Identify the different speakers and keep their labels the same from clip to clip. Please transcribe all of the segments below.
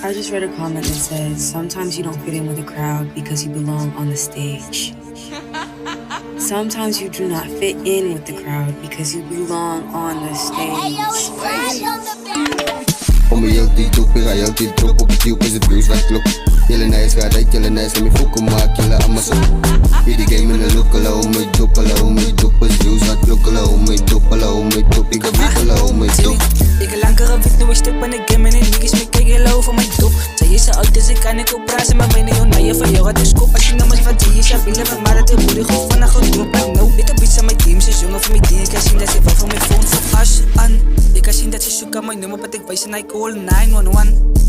Speaker 1: I just read a comment that says, sometimes you don't fit in with the crowd because you belong on the stage. Sometimes you do not fit in with the crowd because you belong on the stage.
Speaker 2: Om me heel die doep, ik ga heel die drop op het tube is het blues wat klop. Jelle nice gaat uit, jelle nice, en me fokken maak, jelle allemaal zo. Wie die game in de look, alla om me dop, alla om me dop is blues wat klok, alla om me dop, alla om me dop. Ik ga wiet, alla om me dop.
Speaker 3: Ik heb lang gewit, nu ik step aan de game en de niggas me kijken jelle over mijn dop. Zij is er altijd, ik kan ik op praten, maar mijn neon, je van jou had de skop. Als je nou maar van die is, ja, binnen met maar dat de boede goed van een goed drop. Like no, ik heb iets aan mijn team, ze jongen van mijn team. Ik kan zien dat ze wel van mijn phone van as aan. Ik kan zien dat ze zoeken aan mijn nummer, wat ik wijs en ik call 911.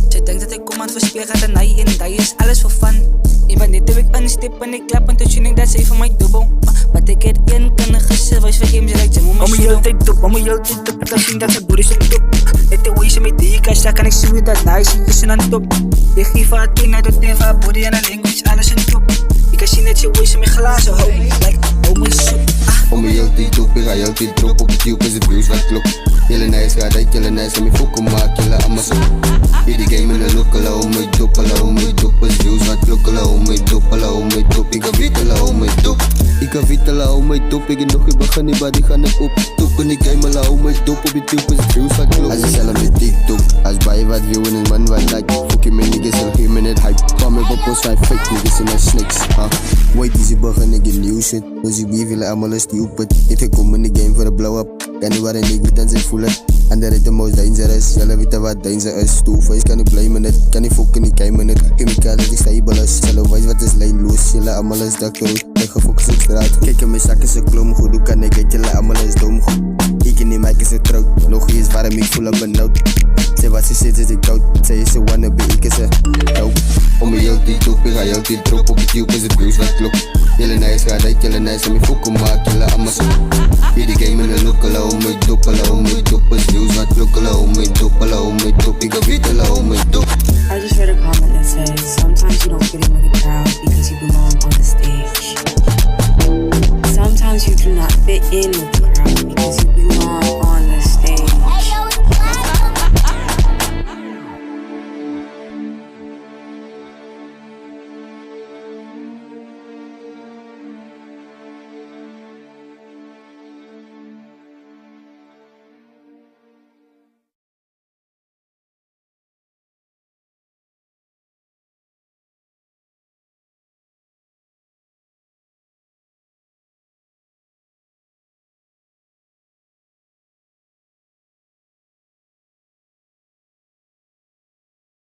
Speaker 3: Zij denkt dat ik kom aan het verspelen en hij en die is alles voor fun. Even net heb ik een stip en ik klap en toen zie ik dat ze van mij dubbel. Wat ik erin kan een gezicht was voor hem, ze lijkt hem om mijn show. Om je altijd dop, om je altijd dop, ik kan zien dat ze boer is op top. Net de way ze met die kast, kan ik zien dat nice is aan de top. Ik geef haar het naar de teva, body en een language, alles in top. Ik kan zien dat ze way ze met glazen hou, like, oh my soep.
Speaker 2: Om me heel die doep, ik ga heel die drop op het tube is het blues wat klop. Jelle nice gaat uit, jelle nice, en me fokken maak, jelle allemaal zo. Wie die game in de look, alla om me dop, alla om me dop is blues wat klok, alla om me dop, alla om me dop. Ik ga wiet, alla om me dop. Ik ga wiet, alla om me dop. Ik heb nog geen begin, maar die gaan ik op top. En ik game, alla om me dop op die tube is blues wat klok. Als je zelf met TikTok, als bij wat view en een man wat like. Fuck je met niggas en geen minute hype. Kwam ik op post 5 fake niggas en een snakes. Wait, die ze begin ik in new shit. Dus ik wie willen allemaal stupid. Ik ga komen in de game voor een blow up. Kan niet waar een nigga dan zijn voelen. Ander het de most dangerous. Jelle weten wat danger is. Stoelface kan ik blame in het. Kan niet fokken, niet keimen het. Chemical dat ik stable is. Jelle wijs wat is lijnloos. Jelle allemaal is dak rood. Ik ga focussen op straat. Kijk in mijn zak is een klom. Goed, hoe kan ik het? Jelle allemaal is dom. Ik in die mic is het trout. Nog eens waarom ik voel op benauwd. Zij wat ze zit is ik koud. Zij is een wannabe, ik is een dope. Om me heel die doep, ik ga heel die drop op het tube is het blues wat klop. Jelle nice gaat uit, jelle nice, en me fokken maak, jelle allemaal zo. Wie die game in de look, alla om me dop, alla om me dop is blues wat klok, alla om me dop, alla om me dop. Ik ga wiet,